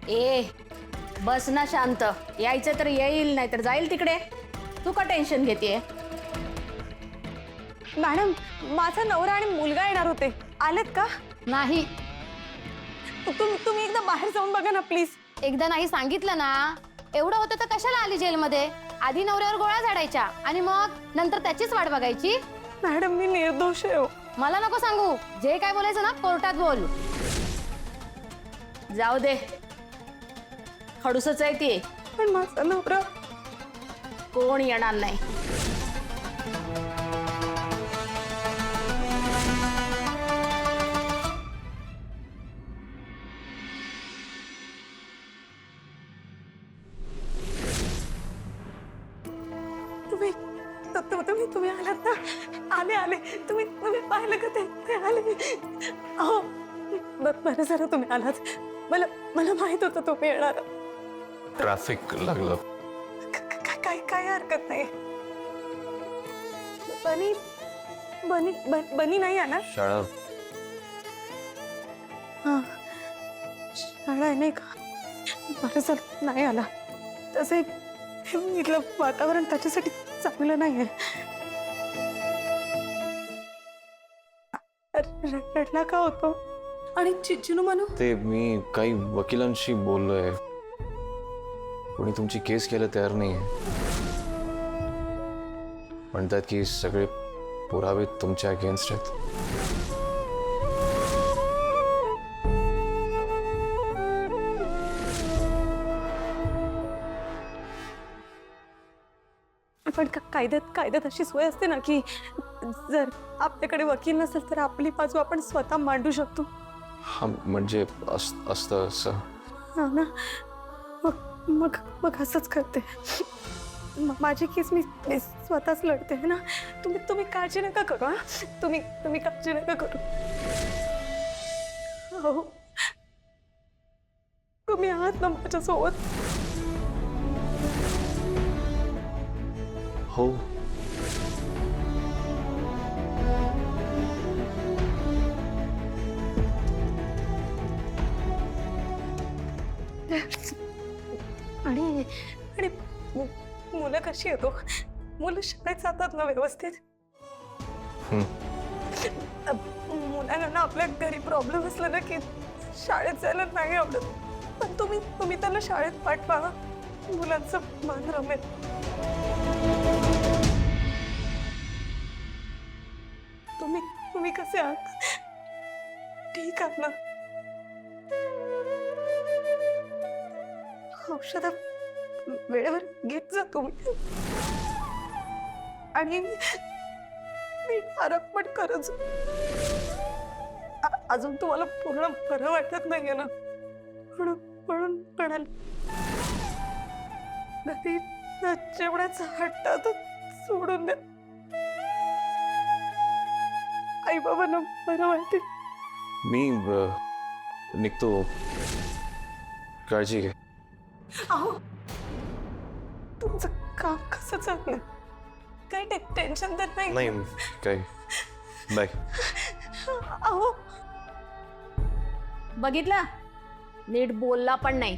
ए बस ना शांत. यायचं तर येईल, नाही तर जाईल तिकडे. तू का टेन्शन घेतेय? मॅडम, माझा नवरा आणि मुलगा येणार होते, आलेत का? नाही. तुम्ही एकदा बाहेर जाऊन बघा ना प्लीज. एकदा नाही सांगितलं ना. एवढं होतं तर कशाला आली जेलमध्ये? आधी नवऱ्यावर गोळ्या झाडायच्या आणि मग नंतर त्याचीच वाट बघायची. मॅडम, मी निर्दोष आहे. मला नको सांगू. जे काय बोलायचं ना कोर्टात बोल. जाऊ दे, खडूसच आहे ती. पण माझा नवरा. कोण येणार नाही. तुम्ही आलात ना. आले तुम्ही पाहिलं का ते आले. अहो बरं झालं तुम्ही आलात. मला माहित होतं तुम्ही येणार. ट्रॅफिक लागलं. काय हरकत नाही. बनी नाही आहे ना? शाळा शाळा आहे नाही का? बरं झालं नाही आला. तसे इथलं वातावरण त्याच्यासाठी चांगलं नाही आहे. रडला का होतो? आणि चिनू म्हणू ते मी काही वकिलांशी बोललोय. कोणी तुमची केस घ्यायला तयार नाहीये. म्हणतात की सगळे पुरावे तुमच्या अगेन्स्ट आहेत. पण कायद्यात अशी सोय असते ना की जर आपल्याकडे वकील नसेल तर आपली बाजू आपण स्वतः मांडू शकतो. हा म्हणजे असतं असं. हा ना. मग असंच करते. माझी केस मी स्वतःच लढते ना. तुम्ही काळजी नका करू. हा तुम्ही काळजी नका करू. हो, तुम्ही आहात ना माझ्यासोबत. हो. आणि मुलं कशी येतो? मुलं शाळेत जातात ना व्यवस्थित? मुलांना ना आपल्या घरी प्रॉब्लेम असला ना की शाळेत जायला नाही आवडत. पण तुम्ही त्यांना शाळेत पाठवा. मुलांचं मान रमेल. तुम्ही कसे आहात? ठीक आहात ना? औषध वेळेवर घेत जा तुम्ही. आणि नीट आराम पण करत जा. अजून तुम्हाला पूर्ण बरं वाटत नाहीये ना? म्हणून म्हणाल घरी जेवणाचा हट्ट सोडून द्या. आई बाबांना बरं वाटेल. मी निघतो. काळजी घे. अहो, तुमचं काम कसं चाललंय? काही टेन्शन तर नाही? नाही काय. बाय. अहो, बघितलं, नीट बोलला पण नाही.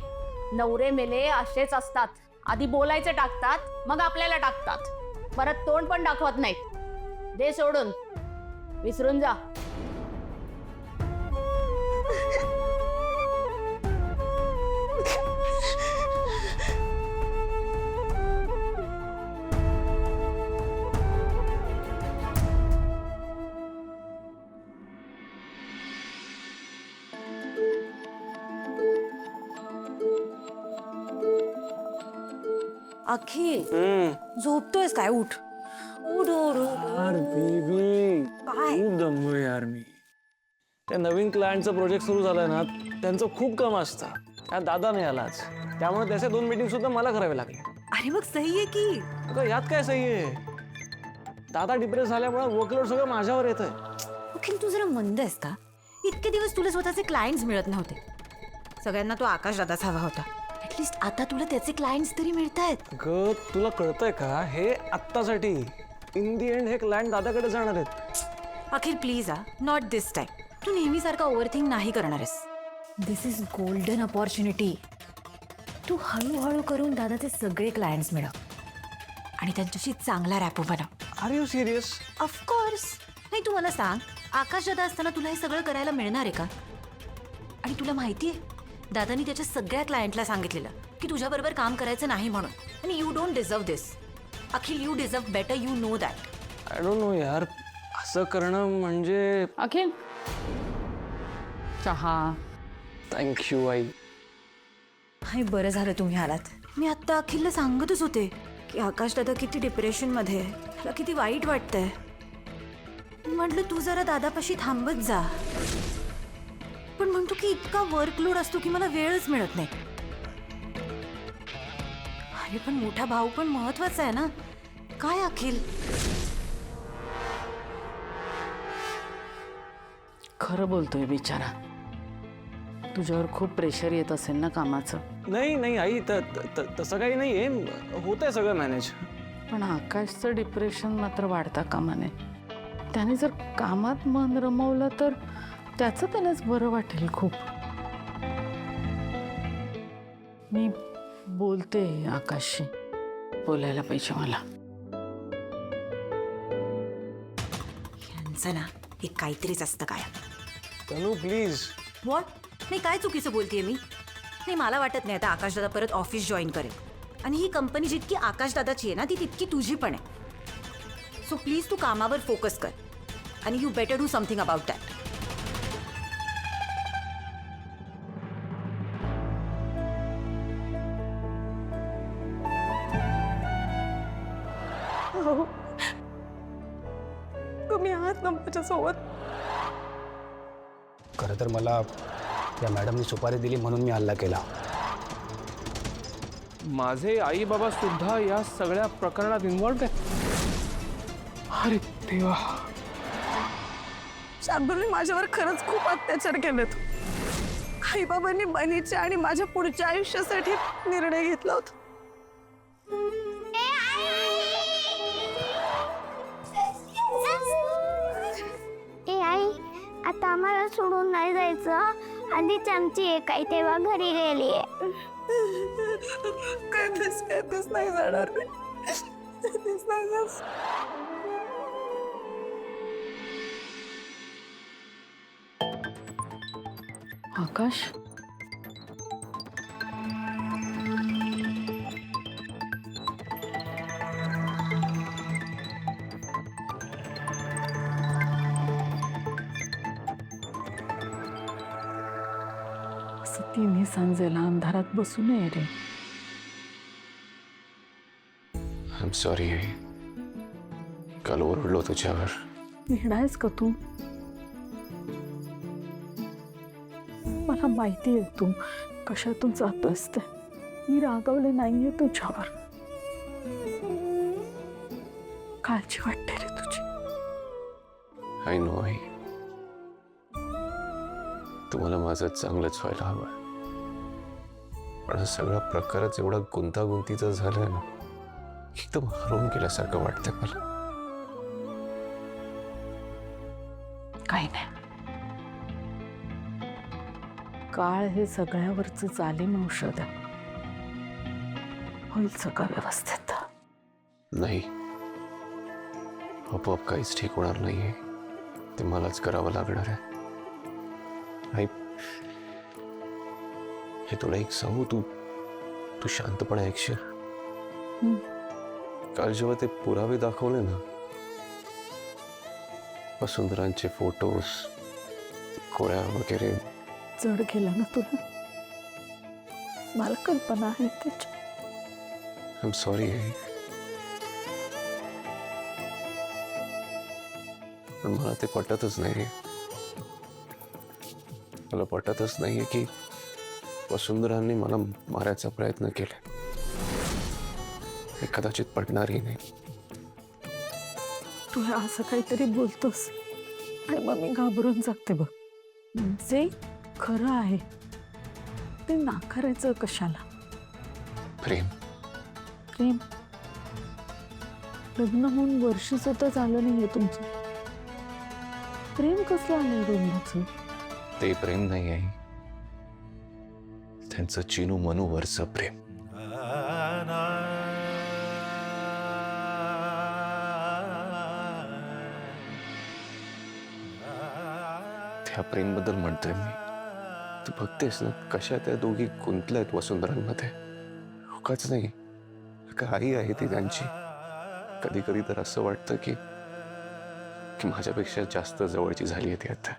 नवरे मेले असेच असतात. आधी बोलायचे टाकतात, मग आपल्याला टाकतात. परत तोंड पण दाखवत नाहीत. दे सोडून, विसरून जा. अखिल, झोपतोयस काय? उठ उठ उठ उठ. यार बेबी, काय? खूप दमलोय यार मी. त्या नवीन क्लायंटचा प्रोजेक्ट सुरू झालाय ना, त्यांचं खूप काम असतं. त्यात दादा नाही आलाच, त्यामुळे त्याच्या 2 मीटिंग सुद्धा मला करावे लागले. अरे मग सही आहे की. अगं यात काय सही आहे? दादा डिप्रेस झाल्यामुळे वर्कलोड सगळं माझ्यावर येतंय. अखिल, तू जरा मंद आहेस का? इतके दिवस तुला स्वतःचे क्लायंट्स मिळत नव्हते. सगळ्यांना तो आकाश दादाच हवा होता. ऍटलीस्ट आता तुला त्याचे क्लायंट्स तरी मिळत आहेत. ग तुला कळतंय का? हे आत्तासाठी. इन दी एंड हे क्लायंट दादाकडे जाणार आहेत. Akhil please not this time. तू नेहमीसारखा ओव्हरथिंक नाही करणार आहेस. This is golden opportunity. तू हळूहळू करून दादाचे सगळे क्लायंट्स मिळव आणि त्यांच्याशी चांगला रॅपो बनव. Are you serious? ऑफकोर्स. नाही, तू मला सांग, आकाश दादा असताना तुला हे सगळं करायला मिळणार आहे का? आणि तुला माहिती आहे, दादानी त्याच्या सगळ्या क्लायंटला सांगितलेलं की तुझ्याबरोबर काम करायचं नाही म्हणून. आणि you don't deserve this. Akhil, you deserve better, you know that. I don't know यार, असं करणं म्हणजे. अखिल, चहा. थँक्यू आई. हाय, बरं झालं तुम्ही आलात. मी आत्ता अखिलला सांगतच होते की आकाश दादा किती डिप्रेशनमध्ये आहे, त्याला किती वाईट वाटतंय. म्हटलं तू जरा दादापाशी थांबत जा, पण म्हणतो की इतका वर्कलोड असतो की मला वेळच मिळत नाही. अरे पण मोठा भाऊ पण महत्वाचा आहे ना. काय अखिल? खरं बोलतोय बिचारा. तुझ्यावर खूप प्रेशर येत असेल ना कामाचं. नाही नाही आई, तसं काही नाही आहे, होत आहे सगळं मॅनेज. पण आकाशचं डिप्रेशन मात्र वाढता कामा नये. त्याने जर कामात मन रमवलं तर त्याचं त्यालाच बरं वाटेल खूप. मी बोलते आकाशशी, बोलायला पाहिजे मला. यांचं ना हे काहीतरीच असतं काय. तनू प्लीज. वॉट? नाही, काय चुकीचं बोलतेय मी? नाही, मला वाटत नाही आता आकाशदादा परत ऑफिस जॉईन करेल. आणि ही कंपनी जितकी आकाशदादाची आहे ना, ती तितकी तुझी पण आहे. सो प्लीज तू कामावर फोकस कर आणि you better do something about that. तुम्ही आहात ना माझ्यासोबत. खरं तर मला या मॅडमनी सुपारी दिली म्हणून मी हल्ला केला. माझे आई बाबा सुद्धा या सगळ्या प्रकरणात इन्व्हॉल्व आहेत. अरे देवा. शार्दूलने माझ्यावर खरंच खूप अत्याचार केलेत. आईबाबांनी बहिणीच्या आणि माझ्या पुढच्या आयुष्यासाठी निर्णय घेतला होता. ए आई, आता आम्हाला सोडून नाही जायचं. आधीच आमची एक आई तेव्हा घरी गेली आहे. कधीच नाही जाणार. कधीच नाही जाणार. आकाश, असं तिन्ही सांजेला अंधारात बसू नये रे. I am sorry. काल ओरडलो तुझ्यावर. वेडायस का तू? मला माहिती आहे तू कशातून जातोयस ते. मी रागवले नाहीये तुझ्यावर. काळजी वाटते रे तुझी. आय नो आई, तुम्हाला माझं चांगलंच व्हायला हवं, पण हा सगळा प्रकारच एवढा गुंतागुंतीचा झालाय ना, एकदम हरवून गेल्यासारखं वाटतंय मला. काही नाही. काळ हे सगळ्यावरचं जालिम औषध आहे. होईल सगळं व्यवस्थित. नाही, आपोआप काहीच ठीक होणार नाहीये. ते मलाच करावं लागणार आहे. आई, हे तुला एक सांगू, तू शांतपणे ऐकशील. काल जेव्हा ते पुरावे दाखवले ना, वसुंधरांचे फोटोज, कोऱ्या वगैरे, जड गेला ना तुला. मला कल्पना आहे त्याची. आय एम सॉरी आई, पण मला ते पटतच नाहीये. मला पटतच नाहीये की वसुंधरांनी मला मारायचा प्रयत्न केला. हे कदाचित पटणारही नाही. तू हे असं काहीतरी बोलतोस आणि मग मी घाबरून जाते बघ. जे खरं आहे ते नाकारायचं कशाला? प्रेम. प्रेम? लग्न होऊन वर्ष सुद्धा झालं नाहीये तुमचं. प्रेम कसलं आलंय दोघांचं? ते प्रेम नाही आहे, त्यांचं चिनू मनूवरचं प्रेम. त्या प्रेमबद्दल म्हणतोय मी. तू बघतेस ना कशा त्या दोघी गुंतल्यात वसुंधरांमध्ये. उगाच नाही, आई आहे ती त्यांची. कधी कधी तर असं वाटतं की माझ्यापेक्षा जास्त जवळची झाली आहे ती आता.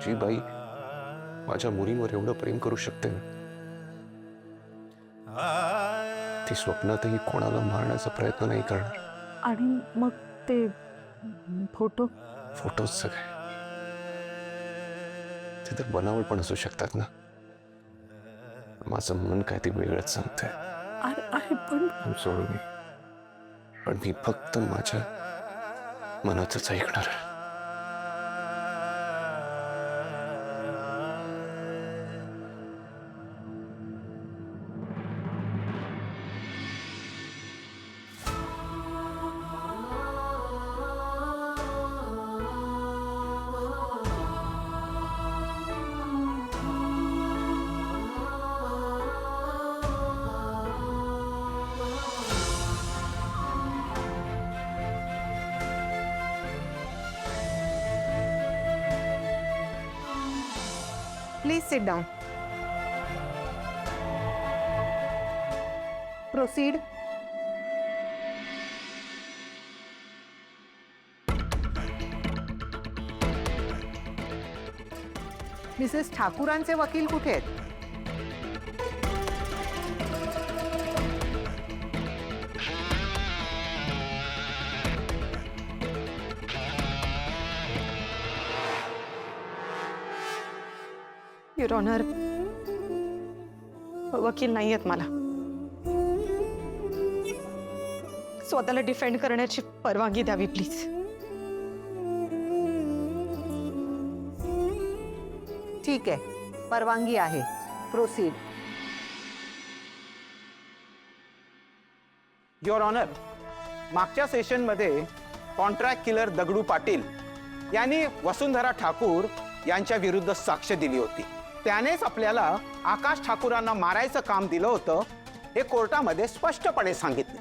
जी बाई माझ्या मुलीवर एवढं प्रेम करू शकते ना, ती स्वप्नातही कोणाला मारण्याचा प्रयत्न नाही करणार. आणि मग ते फोटोज सगळे ते तर बनावट पण असू शकतात ना. माझं मन काय ते वेगळंच सांगतंय. अरे पण सोडून मी, पण मी फक्त माझ्या मनाचंच ऐकणार. Please sit down. Proceed. Mrs ठाकूरांचे वकील कुठे आहेत? युअर ऑनर, वकील नाही आहेत मला. स्वतःला डिफेंड करण्याची परवानगी द्यावी प्लीज. ठीक आहे, परवानगी आहे. प्रोसीड. युअर ऑनर, मागच्या सेशनमध्ये कॉन्ट्रॅक्ट किलर दगडू पाटील यांनी वसुंधरा ठाकूर यांच्या विरुद्ध साक्ष दिली होती. त्यानेच आपल्याला आकाश ठाकूरांना मारायचं काम दिलं होतं हे कोर्टामध्ये स्पष्टपणे सांगितलं.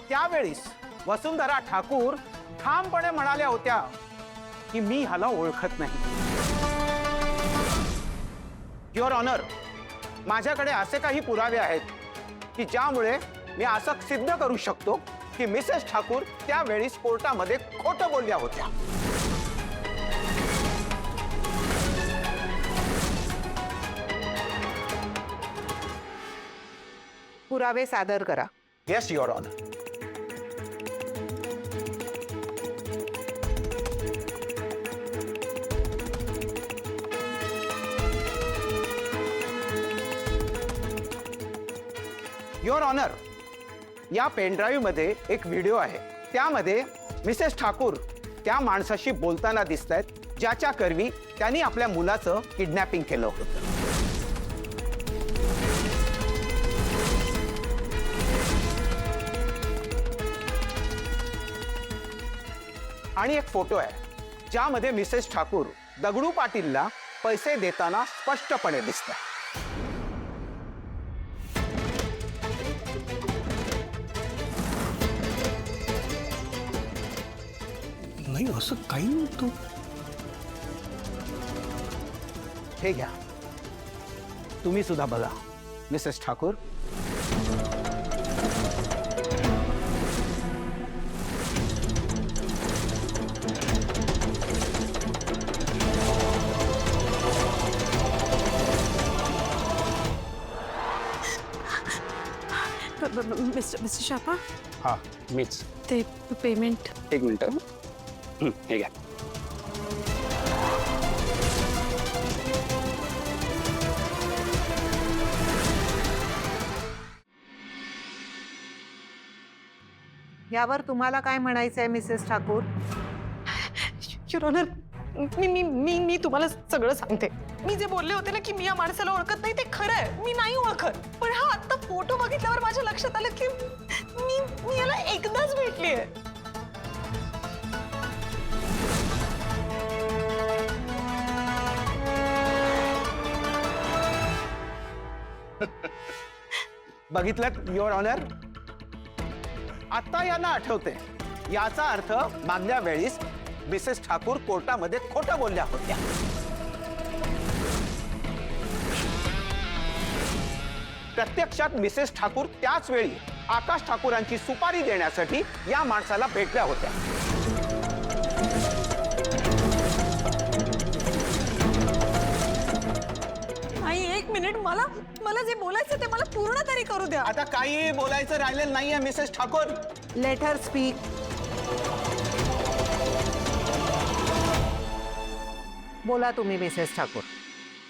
त्यावेळीस वसुंधरा ठाकूर ठामपणे म्हणाल्या होत्या की मी ह्याला ओळखत नाही. युअर ऑनर, माझ्याकडे असे काही पुरावे आहेत की ज्यामुळे मी असं सिद्ध करू शकतो की मिसेस ठाकूर त्यावेळीस कोर्टामध्ये खोटं बोलल्या होत्या. पुरावे सादर करा. Yes your honour. Your honour, या पेनड्राईव्ह मध्ये एक व्हिडिओ आहे. त्यामध्ये मिसेस ठाकूर त्या माणसाशी बोलताना दिसत आहेत ज्याच्या करवी त्यांनी आपल्या मुलाचं किडनॅपिंग केलं होतं. आणि एक फोटो आहे ज्यामध्ये मिसेस ठाकूर दगडू पाटीलला पैसे देताना स्पष्टपणे दिसतात. नाही, असं काही नव्हतं. हे घ्या, तुम्ही सुद्धा बघा मिसेस ठाकूर. मिस्टर शापा, हा मीच. ते पेमेंट. एक मिनिट. हे घ्या. यावर तुम्हाला काय म्हणायचंय मिसेस ठाकूर? युअर ऑनर, मी मी मी मी तुम्हाला सगळं सांगते. मी जे बोलले होते ना की मी या माणसाला ओळखत नाही ते खरं आहे. मी नाही ओळखत. पण हा आता फोटो बघितल्यावर माझ्या लक्षात आलं की मी याला एकदाच भेटली आहे. बघितलं युअर ऑनर, आता यांना आठवते. याचा अर्थ मागल्या वेळीस मिसेस ठाकूर कोर्टामध्ये खोटं बोलल्या होत्या. प्रत्यक्षात मिसेस ठाकूर त्याच वेळी आकाश ठाकूरांची सुपारी देण्यासाठी या माणसाला भेटल्या होत्या. आई एक मिनिट, मला मला जे बोलायचं ते मला पूर्ण तरी करू द्या. आता काही बोलायचं राहिलेलं नाहीये Mrs Thakur. Let her speak. बोला तुम्ही मिसेस ठाकूर.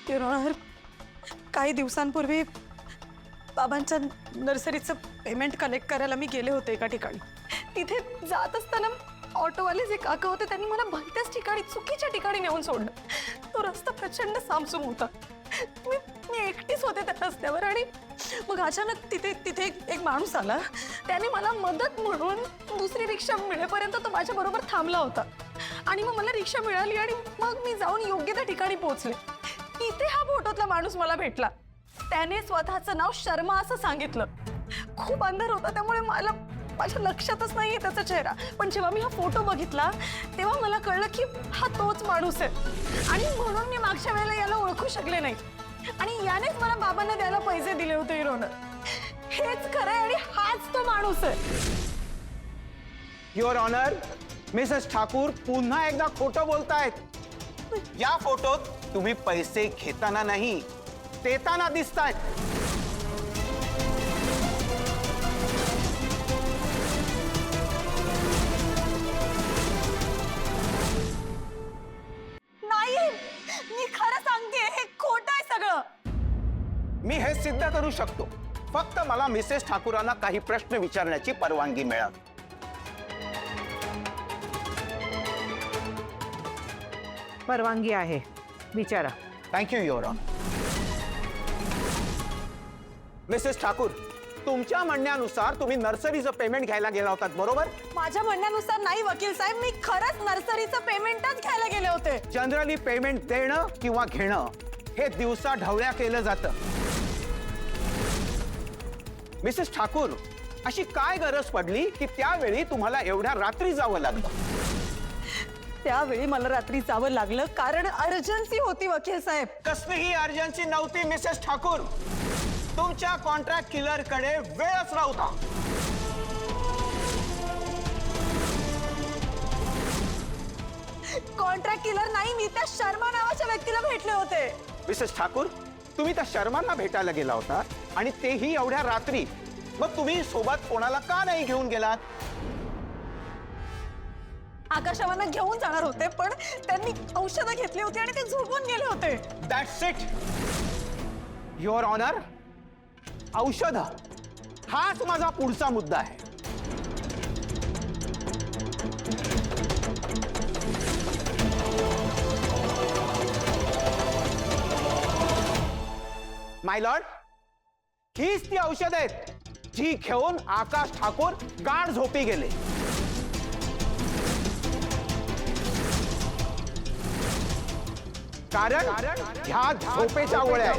युअर ऑनर, काही दिवसांपूर्वी बाबांच्या नर्सरीचं पेमेंट कलेक्ट करायला मी गेले होते एका ठिकाणी. तिथे जात असताना ऑटोवाले जे काका होते त्यांनी मला भलत्याच ठिकाणी, चुकीच्या ठिकाणी नेऊन सोडलं. तो रस्ता प्रचंड सामसूम होता. मी एकटीच होते त्या रस्त्यावर आणि मग अचानक तिथे एक माणूस आला. त्याने मला मदत म्हणून दुसरी रिक्षा मिळेपर्यंत तो माझ्या बरोबर थांबला होता आणि मग मला रिक्षा मिळाली आणि मग मी जाऊन योग्य त्या ठिकाणी पोहोचले. तिथे हा फोटोतला माणूस मला भेटला. त्याने स्वतःचं नाव शर्मा असं सांगितलं. खूप अंधार होता त्यामुळे माझ्या लक्षातच नाहीये त्याचा चेहरा, पण जेव्हा मी हा फोटो बघितला तेव्हा मला कळलं की हा तोच माणूस आहे आणि म्हणून मी मागच्या वेळेला याला ओळखू शकले नाही आणि यानेच मला बाबांना द्यायला पैसे दिले होते. युअर ऑनर, हेच खरं आहे आणि हाच तो माणूस आहे. युअर ऑनर, मिसेस ठाकूर पुन्हा एकदा खोटं बोलतायत. या फोटोत तुम्ही पैसे घेताना नाही, देताना दिसतायत. नाही, मी खरं सांगते, हे खोटं आहे सगळं. मी हे सिद्ध करू शकतो. फक्त मला मिसेस ठाकूरांना काही प्रश्न विचारण्याची परवानगी मिळावी. परवानगी आहे, विचारा. Thank you your honour. Mrs Thakur, तुमच्या म्हणण्यानुसार तुम्ही नर्सरीचं पेमेंट घ्यायला गेला होतात, बरोबर? माझ्या म्हणण्यानुसार नाही वकील साहेब, मी खरंच नर्सरीचं पेमेंटच घ्यायला गेले होते. जनरली पेमेंट देणं किंवा घेणं हे दिवसा ढवळ्या केलं जातं. मिसेस ठाकूर, अशी काय गरज पडली की त्यावेळी तुम्हाला एवढ्या रात्री जावं लागलं? त्यावेळी मला रात्री जावं लागलं कारण अर्जन्सी होती वकील साहेब. कसलीही अर्जन्सी नव्हती मिसेस ठाकूर. तुमच्या कॉन्ट्रॅक्ट किलर कडे वेळच नव्हता. कॉन्ट्रॅक्ट किलर नाही, मी त्या शर्मा नावाच्या व्यक्तीला भेटले होते. मिसेस ठाकूर, तुम्ही त्या शर्मांना भेटायला गेला होता आणि तेही एवढ्या रात्री. मग तुम्ही सोबत कोणाला का नाही घेऊन गेलात? आकाशावांना घेऊन जाणार होते पण त्यांनी औषधं घेतली होती आणि ते झोपून गेले होते. That's it your honour. औषध हाच माझा पुढचा मुद्दा आहे. माय लॉर्ड, हीच ती औषध आहेत जी घेऊन आकाश ठाकूर गाढ झोपी गेले. कारण ह्या झोपेच्या गोळ्या